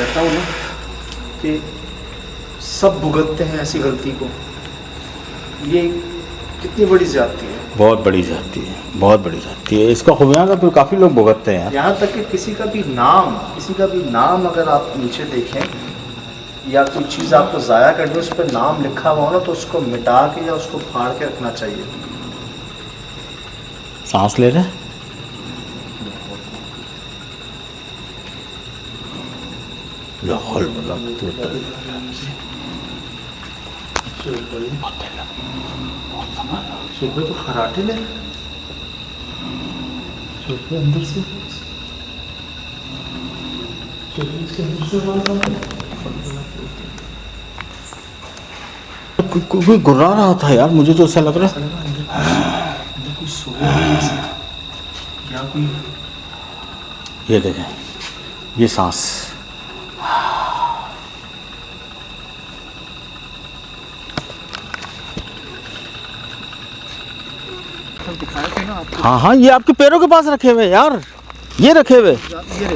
کہتا ہوں نا کہ سب بھگتتے ہیں ایسی غلطی کو، یہ کتنی بڑی زیادتی ہے، بہت بڑی زیادتی ہے، بہت بڑی زیادتی ہے. اس کا خمیازہ پھر کافی لوگ بھگتتے ہیں. یہاں تک کہ کسی کا بھی نام اگر آپ نیچے دیکھیں یا کوئی چیز آپ کو ضائع کرنی اس پہ نام لکھا ہوا ہو نا تو اس کو مٹا کے یا اس کو پھاڑ کے رکھنا چاہیے. سانس لے رہے لاہور صبح تو خراٹے لے صبح اندر سے کوئی گرا رہا تھا یار، مجھے تو ایسا لگ رہا کوئی. یہ دیکھیں یہ سانس، دکھایا تھا نا آپ کو. ہاں ہاں یہ آپ کے پیروں کے پاس رکھے ہوئے یار، یہ رکھے ہوئے یہ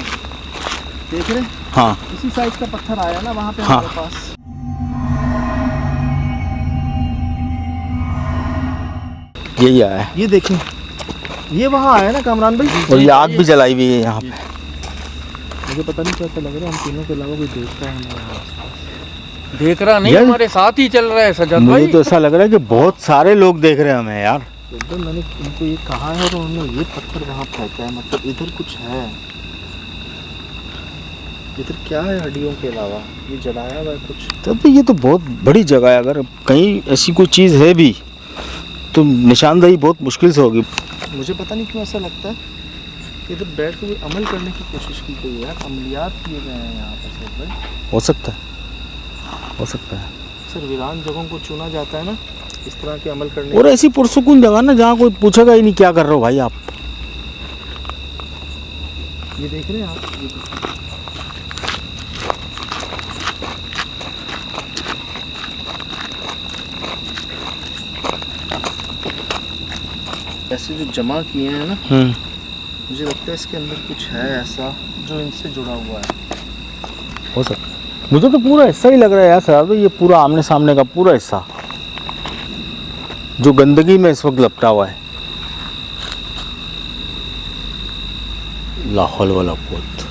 دیکھ رہے ہاں اسی سائز کا پتھر آیا نا وہاں پہ ہاں. ہمارے پاس. یہی آیا ہے، یہ دیکھیں یہ وہاں آیا نا کامران بھائی، اور یہ آگ بھی جلائی ہوئی ہے یہاں پہ. مجھے پتہ نہیں کیسا لگ رہا ہے، ہم تینوں کے علاوہ کوئی دیکھ رہا ہے ہمارے آس پاس. دیکھ رہا نہیں، ہمارے ساتھ ہی چل رہا ہے سجاد مجھے بھائی. تو ایسا لگ رہا ہے کہ بہت سارے لوگ دیکھ رہے ہیں ہمیں یار. میں نے ان کو یہ کہا ہے اور انہوں نے یہ پتھر وہاں پھینکا ہے، مطلب ادھر کچھ ہے. ادھر کیا ہے ہڈیوں کے علاوہ؟ یہ جلایا ہوا ہے کچھ. تب یہ تو بہت بڑی جگہ ہے، اگر کہیں ایسی کوئی چیز ہے بھی تو نشاندہی بہت مشکل سے ہوگی. مجھے پتہ نہیں کیوں ایسا لگتا ہے کہ ادھر بیٹھ کے کوئی عمل کرنے کی کوشش کی گئی ہے، عملیات کیے گئے ہیں یہاں پر سر بھائی. ہو سکتا ہے، ہو سکتا ہے. سر ویران جگہوں کو چنا جاتا ہے نا اس طرح کے عمل کرنے. اور ایسی پرسکون جگہ نا جہاں کوئی پوچھے گا ہی نہیں کیا کر رہے ہو بھائی آپ. یہ دیکھ رہے ہیں آپ، ایسے جو جمع کیے ہیں نا، مجھے لگتا ہے اس کے اندر کچھ ہے ایسا جو ان سے جڑا ہوا ہے. ہو سکتا ہے. مجھے تو پورا حصہ ہی لگ رہا ہے یار سر، یہ پورا آمنے سامنے کا پورا حصہ جو گندگی میں اس وقت لپٹا ہوا ہے. لا حول ولا قوت.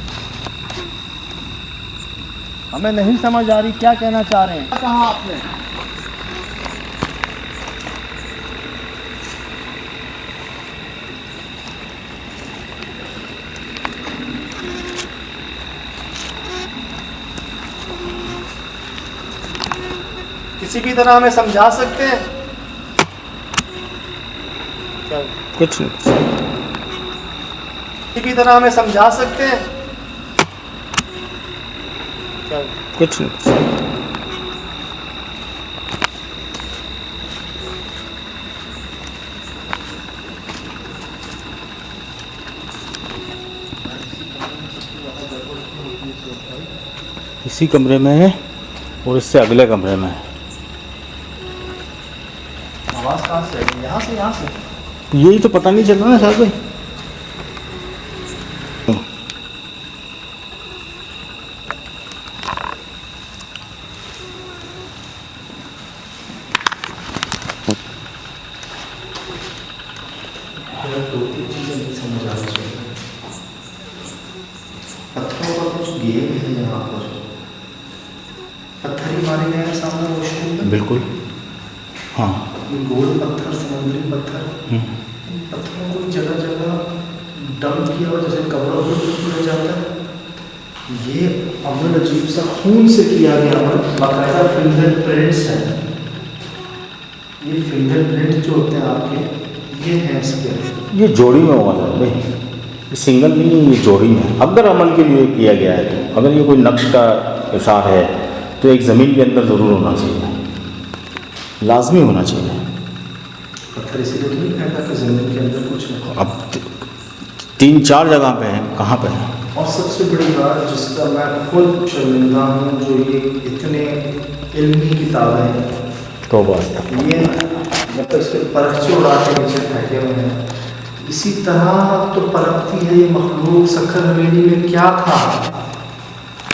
ہمیں نہیں سمجھ آ رہی کیا کہنا چاہ رہے ہیں. کہا آپ نے کسی بھی طرح ہمیں سمجھا سکتے ہیں؟ کچھ نہیں. کسی بھی طرح ہمیں سمجھا سکتے ہیں؟ کچھ نہیں. اسی کمرے میں ہے اور اس سے اگلے کمرے میں ہے. آواز کہاں سے آئی؟ یہاں سے یہی تو پتہ نہیں چل رہا نا صاحب بھائی. دو تین چیزیں نہیں سمجھ آ رہی. پتھروں کا کچھ گیم ہے یہاں پر، پتھر ہی مارے گئے ہیں سامنے روشنی میں. بالکل ہاں. یہ گول پتھر، سمندری پتھر، ان پتھروں کو جگہ جگہ ڈمپ کیا اور جیسے کوروں کو کیا جاتا ہے. یہ عمل عجیب سا خون سے کیا گیا عمل، باقاعدہ فنگر پرنٹس ہیں. یہ فنگر پرنٹ جو ہوتے ہیں آپ کے، یہ ہیں اس پہ. یہ جوڑی میں ہوا تھا بھائی، یہ سنگل نہیں ہے، یہ جوڑی میں. اگر عمل کے لیے کیا گیا ہے تو اگر یہ کوئی نقش کا اثار ہے تو ایک زمین کے اندر ضرور ہونا چاہیے، لازمی ہونا چاہیے. پتھر اسی لیے تو نہیں پھینکا کہ زمین کے اندر کچھ نہیں. اب 3-4 جگہ پہ ہیں، کہاں پہ ہیں؟ اور سب سے بڑی بات جس کا میں خود شرمندہ ہوں، جو یہ اتنے علمی کتابیں ہیں، تو بات یہ مطلب اس کے پرچے اڑا کے نیچے پھینکے ہوئے ہیں. اسی طرح تو پرکھتی ہے یہ مخلوق سکھر حویلی میں کیا تھا.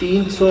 300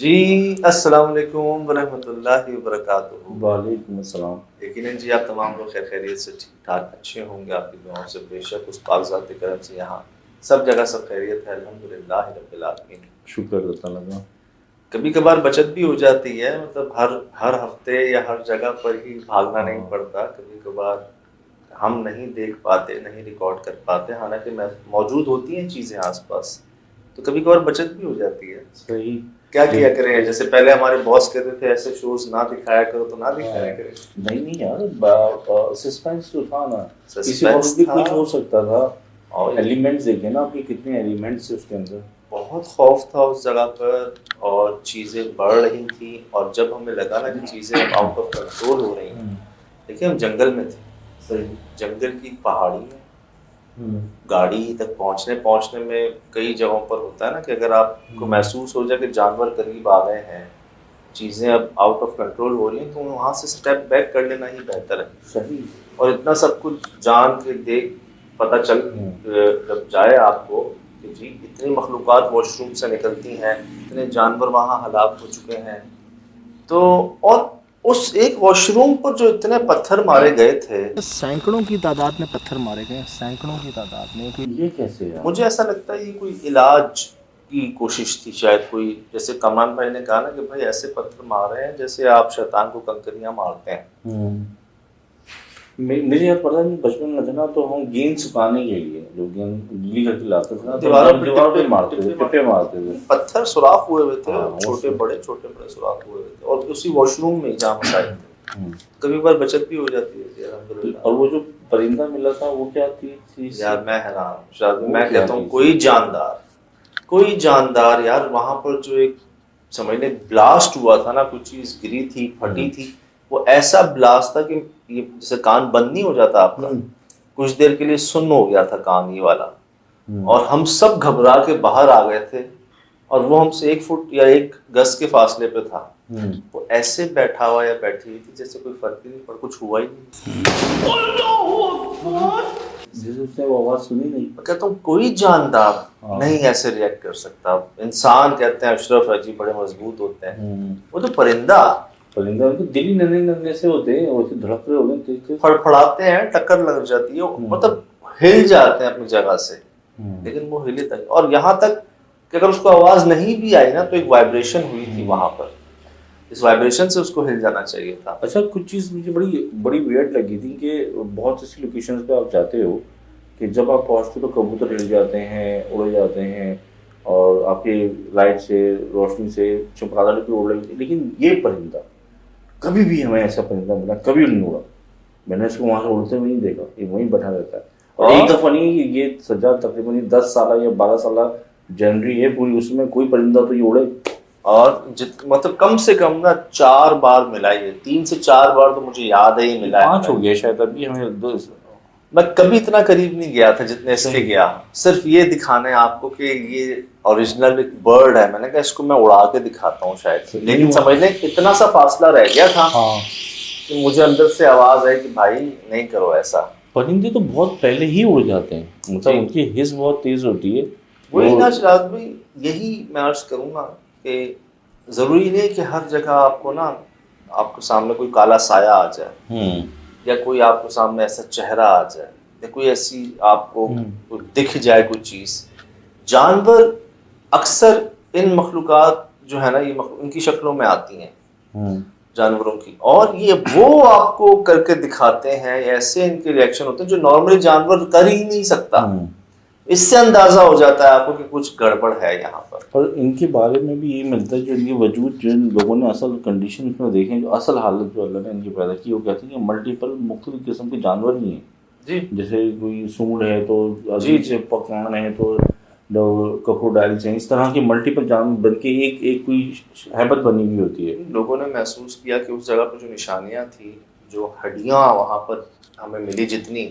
جی السلام علیکم ورحمۃ اللہ وبرکاتہ۔ وعلیکم السلام۔ یقیناً جی آپ تمام لوگ خیر خیریت سے ٹھیک ٹھاک اچھے ہوں گے، آپ کی دعاؤں سے بے شک اس پاک ذات کرم سے یہاں سب جگہ سب خیریت ہے، الحمدللہ رب العالمین۔ شکر اللہ تعالیٰ کا۔ کبھی کبھار بچت بھی ہو جاتی ہے، مطلب ہر ہفتے یا ہر جگہ پر ہی بھاگنا نہیں پڑتا، کبھی کبھار ہم نہیں دیکھ پاتے، نہیں ریکارڈ کر پاتے، حالانکہ موجود ہوتی ہیں چیزیں آس پاس، تو کبھی کبھار بچت بھی ہو جاتی ہے۔ صحیح۔ کیا کیا کریں، جیسے پہلے ہمارے باس کہتے تھے ایسے شوز نہ دکھایا کرو، تو نہ دکھایا کریں۔ نہیں یار، سسپینس تو تھا نا، کسی وقت بھی کچھ ہو سکتا تھا، اور ایلیمنٹس دیکھیں نا آپ کے کتنے ایلیمنٹس اس کے اندر۔ بہت خوف تھا اس جگہ پر، اور چیزیں بڑھ رہی تھیں، اور جب ہمیں لگا نا کہ چیزیں آؤٹ آف کنٹرول ہو رہی ہیں، دیکھیں ہم جنگل میں تھے، صحیح۔ جنگل کی پہاڑی میں گاڑی تک پہنچنے میں کئی جگہوں پر ہوتا ہے نا کہ اگر آپ کو محسوس ہو جائے کہ جانور قریب آ گئے ہیں، چیزیں اب آؤٹ آف کنٹرول ہو رہی ہیں، تو وہاں سے اسٹیپ بیک کر لینا ہی بہتر ہے۔ صحیح۔ اور اتنا سب کچھ جان کے دیکھ پتہ چل جب جائے آپ کو کہ جی اتنی مخلوقات واش روم سے نکلتی ہیں، اتنے جانور وہاں ہلاک ہو چکے ہیں، تو اور اس ایک واش روم پر جو اتنے پتھر مارے گئے تھے، سینکڑوں کی تعداد میں پتھر مارے گئے، سینکڑوں کی تعداد میں۔ یہ کیسے ہے؟ مجھے ایسا لگتا ہے یہ کوئی علاج کی کوشش تھی شاید، کوئی جیسے کمران بھائی نے کہا نا کہ بھائی ایسے پتھر مار رہے ہیں جیسے آپ شیطان کو کنکریاں مارتے ہیں۔ مجھے یاد پڑتا ہے بچپن میں تھا نا، تو ہم گیند سکھانے کے لیے جو گیند گلی کر کے لاتے تھے نا، دیواروں پہ مارتے تھے، ٹپے مارتے تھے، پتھر سوراخ ہوئے ہوئے تھے، چھوٹے بڑے سوراخ ہوئے ہوئے تھے، اور اسی واش روم میں جہاں مسائل تھے، کبھی بار بچت بھی ہو جاتی ہے الحمدللہ۔ اور وہ جو پرندہ ملا تھا وہ کیا تھی یار میں حیران ہوں شاید، میں کہتا ہوں کوئی جاندار یار، وہاں پر جو ایک سمجھ لیں بلاسٹ ہوا تھا نا، کوئی چیز گری تھی پھٹی تھی، وہ ایسا بلاسٹ تھا کہ یہ جیسے کان بند نہیں ہو جاتا آپ کا، کچھ دیر کے لیے سن ہو گیا تھا کان یہ والا، اور ہم سب گھبرا کے باہر آ گئے تھے، اور وہ ہم سے 1 فٹ یا 1 گز کے فاصلے پہ تھا، وہ ایسے بیٹھا ہوا یا بیٹھی ہوئی تھی جیسے کوئی فرق ہی نہیں پڑا، کچھ ہوا ہی نہیں۔ جیسے اس نے وہ آواز سنی نہیں۔ میں کہتا ہوں کوئی جاندار نہیں ایسے ریئیکٹ کر سکتا۔ انسان کہتے ہیں اشرف ہے جی، بڑے مضبوط ہوتے ہیں، وہ تو پرندہ دل ہی ننے سے ہوتے ہیں، وہ دھڑک رہے ہوتے ہیں، پھڑپھڑاتے ہیں، ٹکر لگ جاتی ہے، مطلب ہل جاتے ہیں اپنی جگہ سے، لیکن وہ ہلے تک، اور یہاں تک کہ اگر اس کو آواز نہیں بھی آئی نا تو ایک وائبریشن ہوئی تھی وہاں پر، اس وائبریشن سے اس کو ہل جانا چاہیے تھا۔ اچھا کچھ چیز مجھے بڑی ویئرڈ لگی تھی کہ بہت ایسی لوکیشنز پہ آپ جاتے ہو کہ جب آپ پہنچتے تو کبوتر ہل جاتے ہیں، اڑ جاتے ہیں، اور آپ کی لائٹ سے روشنی سے چمگادڑ پہ اڑ رہی، لیکن یہ پرندہ کبھی بھی ہمیں ایسا پرندہ ملا کبھی نہیں اڑا، میں نے اس کو وہاں سے اڑتے ہوئے نہیں دیکھا، یہ وہیں بیٹھا رہتا ہے۔ اور ایک دفعہ نہیں، یہ سجا تقریباً 10 سالہ یا 12 سالہ جنری ہے پوری، اس میں کوئی پرندہ تو یہ اڑے، اور مطلب کم سے کم نا 4 بار ملا، یہ 3 سے 4 بار تو مجھے یاد ہے ہی ملا ہے۔ 5 ہو گیا شاید ابھی ہمیں 2۔ میں کبھی اتنا قریب نہیں گیا تھا جتنے اس کے گیا، صرف یہ دکھانے آپ کو کہ یہ اوریجنل ایک برڈ ہے، میں نے کہا اس کو میں اڑا کے دکھاتا ہوں شاید، لیکن سمجھ لیں اتنا سا فاصلہ رہ گیا تھا کہ مجھے اندر سے آواز آئی کہ بھائی نہیں کرو ایسا۔ پرندے تو بہت پہلے ہی اڑ جاتے ہیں، مطلب ان کی حس بہت تیز ہوتی ہے۔ وہی نا شراز بھائی، یہی میں عرض کروں گا کہ ضروری نہیں کہ ہر جگہ آپ کو نا، آپ کو سامنے کوئی کالا سایہ آ جائے، یا کوئی آپ کو سامنے ایسا چہرہ آ جائے، یا کوئی ایسی آپ کو دکھ جائے کوئی چیز۔ جانور اکثر ان مخلوقات جو ہے نا، یہ ان کی شکلوں میں آتی ہیں جانوروں کی، اور یہ وہ آپ کو کر کے دکھاتے ہیں، ایسے ان کے ریئیکشن ہوتے ہیں جو نارملی جانور کر ہی نہیں سکتا۔ اس سے اندازہ ہو جاتا ہے آپ کو کہ کچھ گڑبڑ ہے یہاں پر۔ اور ان کے بارے میں بھی یہ ملتا ہے جو ان کے وجود، جو ان لوگوں نے اصل کنڈیشن میں دیکھیں، جو اصل حالت جو اللہ نے ان کی پیدا کی، وہ کہتے ہیں کہ ملٹیپل مختلف قسم کے جانور ہی ہیں جی، جیسے کوئی سونڈ ہے تو عجیب سے پکوان ہے تو کروکوڈائلس ہیں، اس طرح کے ملٹیپل جانور بن کے ایک کوئی ہیبت بنی ہوئی ہوتی ہے۔ لوگوں نے محسوس کیا کہ اس جگہ پر جو نشانیاں تھیں، جو ہڈیاں وہاں پر ہمیں ملی جتنی،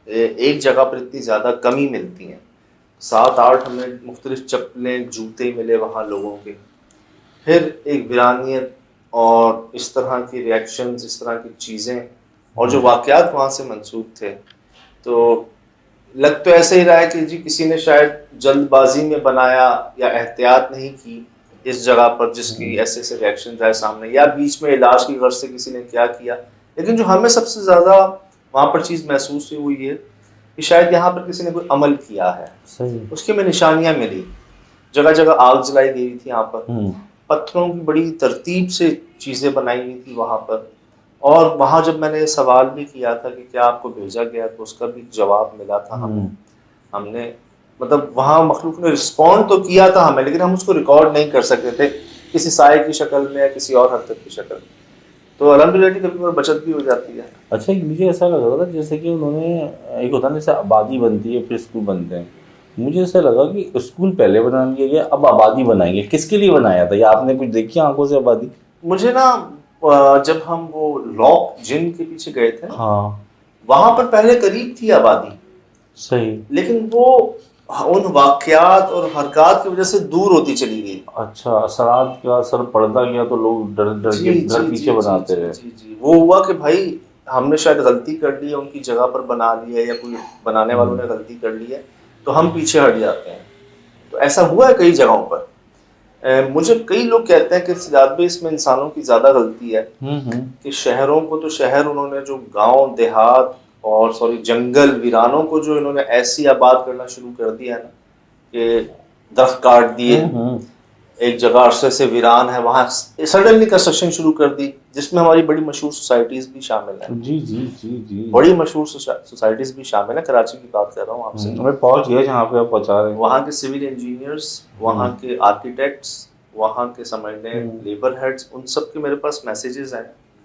ایک جگہ پر اتنی زیادہ کمی ملتی ہیں، 7-8 ہمیں مختلف چپلیں جوتے ملے وہاں لوگوں کے، پھر ایک ویرانیت اور اس طرح کی ریئیکشنز، اس طرح کی چیزیں، اور جو واقعات وہاں سے منسوب تھے، تو لگ تو ایسے ہی رہا ہے کہ جی کسی نے شاید جلد بازی میں بنایا یا احتیاط نہیں کی، اس جگہ پر جس کی ایسے ایسے ریئیکشن آئے سامنے, یا بیچ میں علاج کی غرض سے کسی نے کیا کیا. لیکن جو ہمیں سب سے زیادہ وہاں پر چیز محسوس ہوئی وہ یہ کہ شاید یہاں پر کسی نے کوئی عمل کیا ہے, اس کی ہمیں نشانیاں ملی. جگہ جگہ آگ جلائی گئی تھی, یہاں پر پتھروں کی بڑی ترتیب سے چیزیں بنائی گئی تھی وہاں پر. اور وہاں جب میں نے سوال بھی کیا تھا کہ کیا آپ کو بھیجا گیا, تو اس کا بھی جواب ملا تھا ہمیں. ہم نے مطلب وہاں مخلوق نے رسپونڈ تو کیا تھا ہمیں, لیکن ہم اس کو ریکارڈ نہیں کر سکتے تھے کسی سائے کی شکل میں یا کسی اور حرکت کی شکل میں. تو الحمدللہ کبھی کبھی بچت بھی ہو جاتی ہے. اچھا مجھے ایسا لگا تھا جیسے کہ انہوں نے ایک ہوتا ہے جیسے آبادی بنتی ہے پھر اسکول بنتے ہیں, مجھے ایسا لگا کہ اسکول پہلے بنا لیا گیا, اب آبادی بنائیں گے. کس کے لیے بنایا تھا, یا آپ نے کچھ دیکھی آنکھوں سے آبادی؟ مجھے نا جب ہم وہ لاک جن کے پیچھے گئے تھے, ہاں وہاں پر پہلے قریب تھی آبادی, صحیح, لیکن وہ ان واقعات اور حرکات کی وجہ سے دور ہوتی چلی گئی. اچھا اثرات کا اثر پڑتا گیا تو لوگ ڈر ڈر کے گھر پیچھے بناتے رہے. جی وہ ہوا کہ بھائی ہم نے شاید غلطی کر لی ہے, ان کی جگہ پر بنا لی ہے, یا کوئی بنانے والوں نے غلطی کر لی ہے, تو ہم پیچھے ہٹ جاتے ہیں. تو ایسا ہوا ہے کئی جگہوں پر. مجھے کئی لوگ کہتے ہیں کہ سجاد بھائی اس میں انسانوں کی زیادہ غلطی ہے کہ شہروں کو تو شہر انہوں نے جو گاؤں دیہات اور جنگل ویرانوں کو جو انہوں نے ایسی آباد کرنا شروع کر دیا ہے نا کہ درخت کاٹ دیے, ایک جگہ عرصے سے ویران ہے وہاں سڈنلی کنسٹرکشن شروع کر دی, جس میں ہماری بڑی مشہور سوسائٹیز بھی شامل ہیں. جی جی جی جی بڑی مشہور سوسائٹیز بھی شامل ہیں. کراچی کی بات کر رہا ہوں آپ سے. میں پہنچ گیا جہاں پہ آپ پہنچا رہے ہیں. وہاں کے سول انجینئرس, وہاں کے آرکیٹیکٹس, وہاں کے سمجھ لیں لیبر ہیڈز, ان سب کے میرے پاس میسیجز ہیں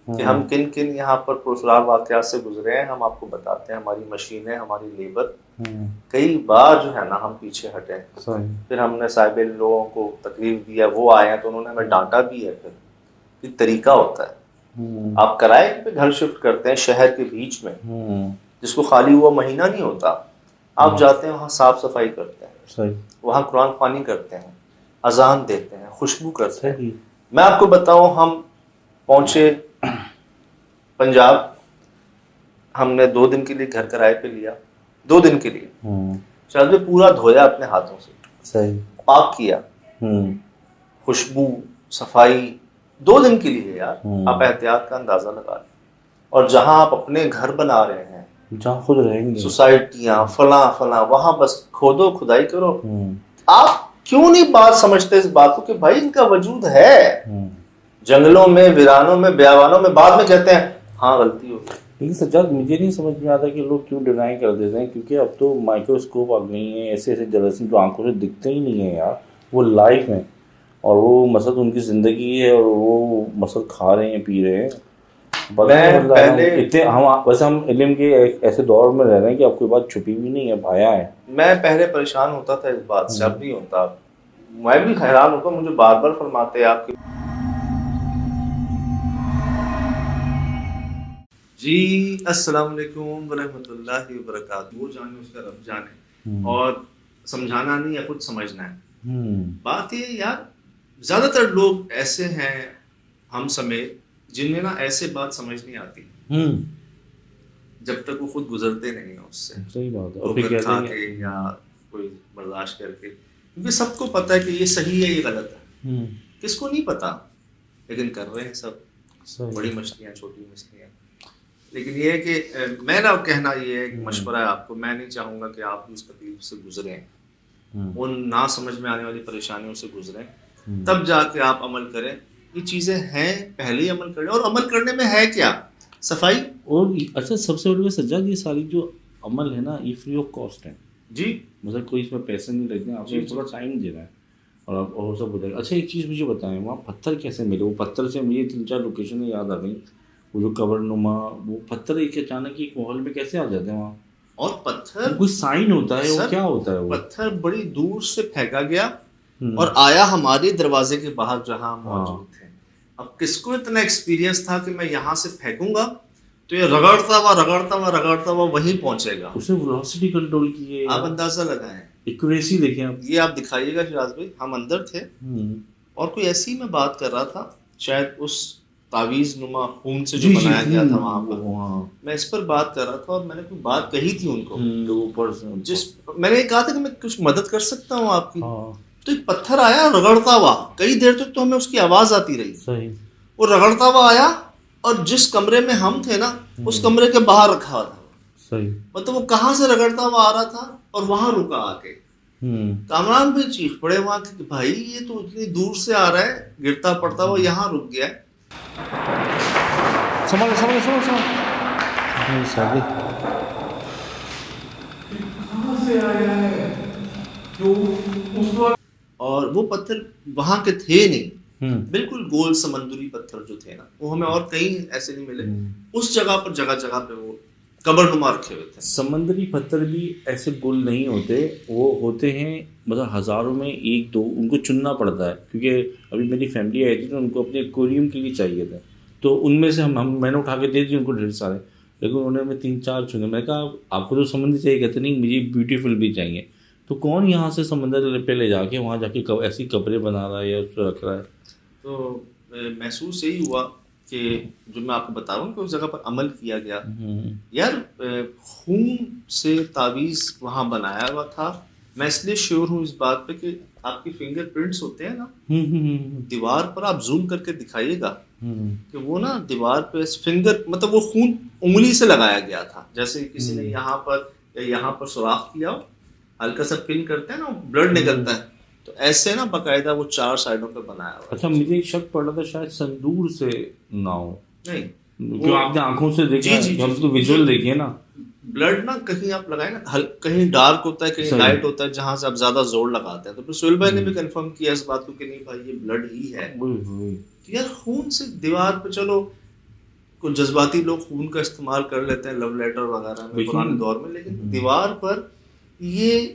کہ ہم کن کن یہاں پر پراسرار واقعات سے گزرے ہیں, ہم آپ کو بتاتے ہیں. ہماری مشینیں, ہماری لیبر, کئی بار جو ہے نا ہم پیچھے ہٹے. پھر ہم نے صاحب لوگوں کو تکلیف دیا, وہ آئے ہیں تو انہوں نے ہمیں ڈانٹا بھی ہے. پھر یہ طریقہ ہوتا ہے. آپ کرائے پہ گھر شفٹ کرتے ہیں شہر کے بیچ میں, جس کو خالی ہوا مہینہ نہیں ہوتا, آپ جاتے ہیں وہاں صاف صفائی کرتے ہیں, وہاں قرآن خوانی کرتے ہیں, اذان دیتے ہیں, خوشبو کرتے ہیں. میں آپ کو بتاؤں, ہم پہنچے پنجاب, ہم نے 2 دن کے لیے گھر کرائے پہ لیا, 2 دن کے لیے. شاید پورا دھویا اپنے ہاتھوں سے, پاک کیا, خوشبو صفائی 2 دن کے لیے. یار آپ احتیاط کا اندازہ لگا لیں. اور جہاں آپ اپنے گھر بنا رہے ہیں, جہاں خود رہیں گے, سوسائٹیاں فلاں فلاں, وہاں بس کھودو کھدائی کرو. آپ کیوں نہیں بات سمجھتے اس بات کو کہ بھائی ان کا وجود ہے جنگلوں میں, ویرانوں میں, بیابانوں میں. بعد میں کہتے ہیں ہاں غلطی ہو گئی. لیکن سجاد مجھے نہیں سمجھ میں آتا کہ لوگ کیوں ڈینائی کر دیتے ہیں, کیونکہ اب تو مائکروسکوپ آ گئی ہیں, ایسے ایسے جراثیم جو آنکھوں سے دکھتے ہی نہیں ہیں یار, وہ لائف ہیں, اور وہ مسد ان کی زندگی ہے, اور وہ مسد کھا رہے ہیں, پی رہے ہیں. ویسے ہم علم کے ایسے دور میں رہ رہے ہیں کہ اب کوئی بات چھپی بھی نہیں ہے, بھایا ہے. میں پہلے پریشان ہوتا تھا اس بات سے, اب نہیں ہوتا. میں بھی حیران ہوتا, مجھے بار بار فرماتے آپ کی. جی السلام علیکم ورحمۃ اللہ وبرکاتہ. وہ جانے اس کا رب جانے, اور سمجھانا نہیں ہے, خود سمجھنا ہے. بات یہ یار, زیادہ تر لوگ ایسے ہیں ہم سمیت جن میں نا ایسے بات سمجھ نہیں آتی جب تک وہ خود گزرتے نہیں ہیں اس سے. صحیح بات ہے. اور پھر کہتے ہیں کہ یا کوئی برداشت کر کے, کیونکہ سب کو پتہ ہے کہ یہ صحیح ہے یہ غلط ہے. کس کو نہیں پتا, لیکن کر رہے ہیں سب. بڑی مچھلیاں چھوٹی مچھلیاں. لیکن یہ ہے کہ میں نا کہنا یہ ہے کہ مشورہ ہے آپ کو, میں نہیں چاہوں گا کہ آپ اس تکلیف سے گزریں, ان نہ سمجھ میں آنے والی پریشانیوں سے گزریں, تب جا کے آپ عمل کریں. یہ چیزیں ہیں, پہلے ہی عمل کریں. اور عمل کرنے میں ہے کیا, صفائی. اور اچھا سب سے بڑی بات سجاد, یہ ساری جو عمل ہے نا یہ فری آف کاسٹ ہے. جی مطلب کوئی اس میں پیسے نہیں لگتے ہیں, آپ کو تھوڑا ٹائم دے رہا ہے اور سب ہو جائے گا. اچھا ایک چیز مجھے بتائیں, وہاں پتھر کیسے ملے؟ وہ پتھر سے مجھے 3-4 لوکیشنیں یاد آ گئیں, وہ جو قبر نما, وہ پتھر ایک اچانک ایک ماحول میں کیسے آ جاتے ہیں وہاں؟ اور پتھر کوئی سائن ہوتا ہے, وہ کیا ہوتا ہے؟ وہ پتھر بڑی دور سے پھینکا گیا اور آیا ہمارے دروازے کے باہر جہاں موجود تھے. اب کس کو اتنا ایکسپیرینس تھا کہ میں یہاں سے پھینکوں گا تو یہ رگڑتا ہوا وہیں پہنچے گا. اس نے ویلوسٹی کنٹرول کی ہے, آپ اندازہ لگائیں, ایکوریسی دیکھیں آپ. یہ آپ دکھائیے گا شراز بھائی, ہم اندر تھے اور کوئی ایسی میں بات کر رہا تھا, شاید اس تعویذ نما خون سے جو بنایا گیا تھا وہاں پر, میں اس پر بات کر رہا تھا. اور میں نے کوئی بات کہی تھی ان کو, جس میں نے کہا تھا کہ میں کچھ مدد کر سکتا ہوں آپ کی. تو ایک پتھر آیا رگڑتا ہوا، کئی دیر تک تو ہمیں اس کی آواز آتی رہی، صحیح. وہ رگڑتا ہوا آیا اور جس کمرے میں ہم تھے نا اس کمرے کے باہر رکھا ہوا تھا، صحیح. مطلب وہ کہاں سے رگڑتا ہوا آ رہا تھا اور وہاں رکا آ کے. کامران بھی چیخ پڑے وہاں کہ بھائی یہ تو اتنی دور سے آ رہا ہے گرتا پڑتا ہوا یہاں رک گیا ہے. سنبھال کہاں سے آیا ہے جو اس وقت. اور وہ پتھر وہاں کے تھے نہیں، بالکل گول سمندری پتھر جو تھے نا وہ ہمیں اور کہیں ایسے نہیں ملے، اس جگہ پر جگہ جگہ پہ وہ قبر نما رکھے ہوئے تھے. سمندری پتھر بھی ایسے گول نہیں ہوتے، وہ ہوتے ہیں مطلب ہزاروں میں ایک دو، ان کو چننا پڑتا ہے. کیونکہ ابھی میری فیملی آئی تھی تو ان کو اپنے ایکویریم کے لیے چاہیے تھا، تو ان میں سے میں نے اٹھا کے دے دی ان کو ڈھیر سارے، لیکن انہوں نے 3-4 چنے. میں نے کہا آپ کو تو سمندری چاہیے، کہتے نہیں مجھے بیوٹیفل بھی چاہیے. تو کون یہاں سے سمندر پہ لے جا کے وہاں جا کے ایسی قبریں بنا رہا ہے یا اس پہ رکھ رہا ہے. تو محسوس یہی ہوا کہ جو میں آپ کو بتا رہا ہوں کہ اس جگہ پر عمل کیا گیا. یار خون سے تعویذ وہاں بنایا ہوا تھا. میں اس لیے شیور ہوں اس بات پہ کہ آپ کی فنگر پرنٹس ہوتے ہیں نا دیوار پر، آپ زوم کر کے دکھائیے گا کہ وہ نا دیوار پہ فنگر مطلب وہ خون انگلی سے لگایا گیا تھا، جیسے کسی نے یہاں پر یا یہاں پر سوراخ کیا ہو، ہلکا سا پن کرتے ہیں نا بلڈ نکلتا ہے، تو ایسے نا باقاعدہ وہ 4 سائڈوں پہ بنایا ہوا. اچھا مجھے ایک شک پڑ رہا تھا شاید سندور سے نہ ہو. نہیں کیوں آپ نے آنکھوں سے دیکھا ہے، ہم تو ویژول دیکھیے نا. بلڈ نا کہیں آپ لگائیں نا کہیں ڈارک ہوتا ہے کہیں لائٹ ہوتا ہے، جہاں سے آپ زیادہ زور لگاتے ہیں. تو پھر سہیل بھائی نے بھی کنفرم کیا اس بات کو کہ نہیں بھائی یہ بلڈ ہی ہے. یار خون سے دیوار پہ، چلو کچھ جذباتی لوگ خون کا استعمال کر لیتے ہیں لو لیٹر وغیرہ میں پرانے دور میں، لیکن دیوار پر یہ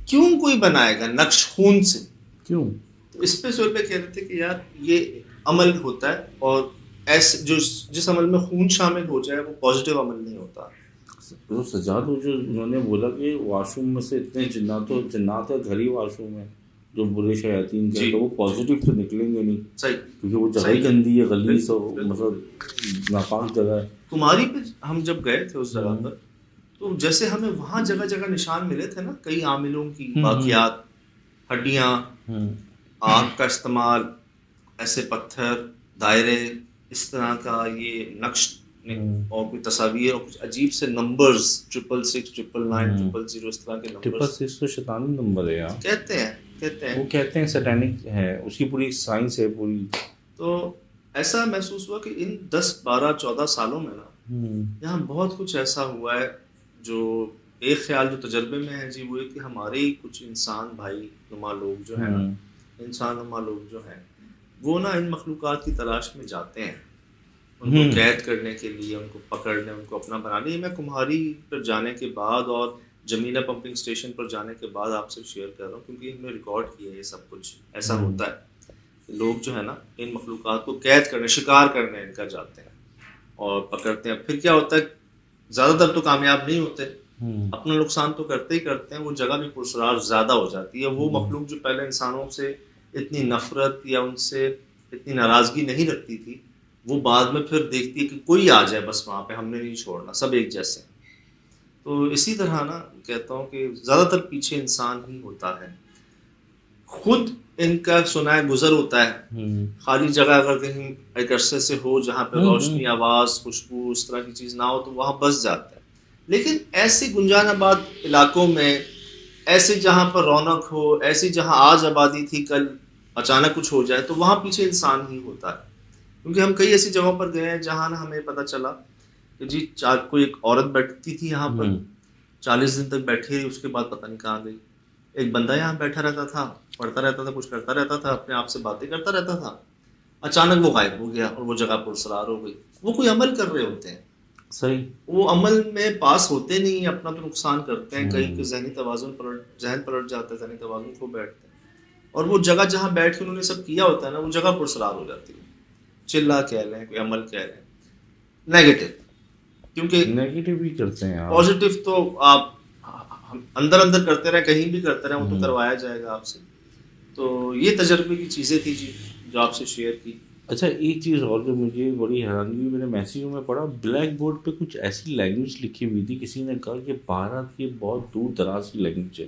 کیوں کوئی بنائے گا نقش خون سے؟ کیوں؟ تو اس پہ سہیل بھائی کہہ رہے تھے کہ یار یہ عمل ہوتا ہے اور ایسے جس عمل میں خون شامل ہو جائے وہ پازیٹیو عمل نہیں ہوتا. تو سجاد وہ جو انہوں نے بولا کہ واش روم میں سے اتنے جنات ہے گھر ہی واش روم ہے جو برے شیاطین کے، تو وہ پازیٹیو تو نکلیں گے نہیں. صحیح، کیونکہ وہ جگہ ہی گندی ہے، غلیظ اور مطلب ناپاک جگہ ہے. کماری پہ ہم جب گئے تھے اس جگہ پر، تو جیسے ہمیں وہاں جگہ جگہ نشان ملے تھے نا کئی عاملوں کی باقیات، ہڈیاں، آگ کا استعمال، ایسے پتھر، دائرے، اس طرح کا یہ نقش اور کوئی تصاویر اور کچھ عجیب سے نمبرز 666 999 000 اس طرح کے نمبر. 666 تو شیطانی نمبر ہے یار، کہتے ہیں وہ کہتے ہیں سیٹینک ہے، اس کی پوری سائنس ہے پوری. تو ایسا محسوس ہوا کہ ان 10 12 14 سالوں میں نا یہاں بہت کچھ ایسا ہوا ہے جو ایک خیال جو تجربے میں ہے جی وہ ہے کہ ہمارے ہی کچھ انسان بھائی نما لوگ جو ہیں نا، انسان نما لوگ جو ہیں وہ نا ان مخلوقات کی تلاش میں جاتے ہیں ان کو قید کرنے کے لیے، ان کو پکڑنے، ان کو اپنا بنانے. میں کمہاری پر جانے کے بعد اور جمیلہ پمپنگ اسٹیشن پر جانے کے بعد آپ سے شیئر کر رہا ہوں کیونکہ ان میں ریکارڈ کیا ہے یہ سب کچھ. ایسا ہوتا ہے کہ لوگ جو ہے نا ان مخلوقات کو قید کرنے، شکار کرنے ان کا جاتے ہیں اور پکڑتے ہیں. پھر کیا ہوتا ہے زیادہ تر تو کامیاب نہیں ہوتے، اپنا نقصان تو کرتے ہی کرتے ہیں، وہ جگہ بھی پرسرار زیادہ ہو جاتی ہے. وہ مخلوق جو پہلے انسانوں سے اتنی نفرت یا ان سے اتنی ناراضگی نہیں رکھتی تھی، وہ بعد میں پھر دیکھتی ہے کہ کوئی آ جائے بس وہاں پہ، ہم نے نہیں چھوڑنا، سب ایک جیسے ہیں. تو اسی طرح نا کہتا ہوں کہ زیادہ تر پیچھے انسان ہی ہوتا ہے. خود ان کا سنائے گزر ہوتا ہے، خالی جگہ اگر کہیں ایک عرصے سے ہو جہاں پہ روشنی، آواز، خوشبو اس طرح کی چیز نہ ہو تو وہاں بس جاتا ہے. لیکن ایسی گنجان آباد علاقوں میں، ایسے جہاں پر رونق ہو، ایسی جہاں آج آبادی تھی کل اچانک کچھ ہو جائے تو وہاں پیچھے انسان ہی ہوتا ہے. کیونکہ ہم کئی ایسی جگہوں پر گئے ہیں جہاں نا ہمیں پتہ چلا کہ جی کوئی ایک عورت بیٹھتی تھی یہاں پر 40 دن تک بیٹھی رہی، اس کے بعد پتہ نہیں کہاں گئی. ایک بندہ یہاں بیٹھا رہتا تھا، پڑھتا رہتا تھا، کچھ کرتا رہتا تھا، اپنے آپ سے باتیں کرتا رہتا تھا، اچانک وہ غائب ہو گیا اور وہ جگہ پرسرار ہو گئی. وہ کوئی عمل کر رہے ہوتے ہیں، صحیح، وہ عمل میں پاس ہوتے نہیں، اپنا تو نقصان کرتے ہیں. کئی کہ ذہن پلٹ جاتا ہے، ذہنی توازن کھو بیٹھتے ہیں، اور وہ جگہ جہاں بیٹھ کے انہوں نے سب کیا ہوتا ہے نا وہ جگہ پرسرار ہو جاتی ہے. چلا کہہ لیں، کوئی عمل کہہ لیں، نیگیٹو. کیونکہ نیگیٹو بھی کرتے ہیں، پازیٹیو تو آپ اندر اندر کرتے رہے، کہیں بھی کرتے رہے، وہ تو کروایا جائے گا آپ سے. تو یہ تجربے کی چیزیں تھی جی جو آپ سے شیئر کی. اچھا ایک چیز اور جو مجھے بڑی حیرانی ہوئی، میں نے میسیجوں میں پڑھا بلیک بورڈ پہ کچھ ایسی لینگویج لکھی ہوئی تھی، کسی نے کہا کہ بھارت کی بہت دور دراز کی لینگویج ہے.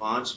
5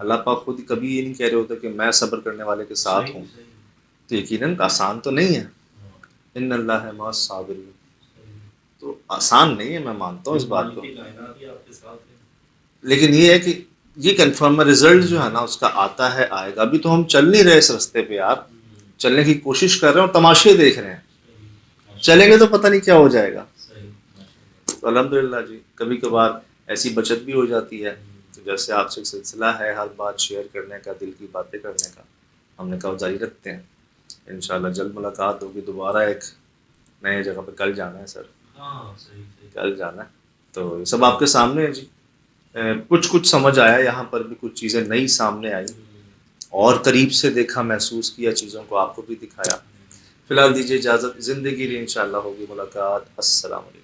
اللہ پاک خود کبھی یہ نہیں کہہ رہے ہوتے کہ میں صبر کرنے والے کے ساتھ ہوں، تو یقیناً آسان تو نہیں ہے، ان اللہ ہے مع الصابرین، تو آسان نہیں ہے، میں مانتا ہوں اس بات کو، لیکن یہ ہے کہ یہ کنفرم رزلٹ جو ہے نا اس کا آتا ہے، آئے گا۔ ابھی تو ہم چل نہیں رہے اس رستے پہ یار، چلنے کی کوشش کر رہے ہیں اور تماشے دیکھ رہے ہیں، چلیں گے تو پتہ نہیں کیا ہو جائے گا۔ تو الحمدللہ جی، کبھی کبھار ایسی بچت بھی ہو جاتی ہے، تو جیسے آپ سے سلسلہ ہے ہر بات شیئر کرنے کا، دل کی باتیں کرنے کا، ہم نے کہا جاری رکھتے ہیں، انشاءاللہ جلد ملاقات ہوگی دوبارہ ایک نئے جگہ پہ۔ کل جانا ہے سر، کل جانا ہے، تو یہ سب آپ کے سامنے ہے جی۔ کچھ سمجھ آیا، یہاں پر بھی کچھ چیزیں نئی سامنے آئی، اور قریب سے دیکھا، محسوس کیا، چیزوں کو آپ کو بھی دکھایا۔ فی الحال دیجیے اجازت، زندگی لیے انشاءاللہ ہوگی ملاقات۔ السلام علیکم۔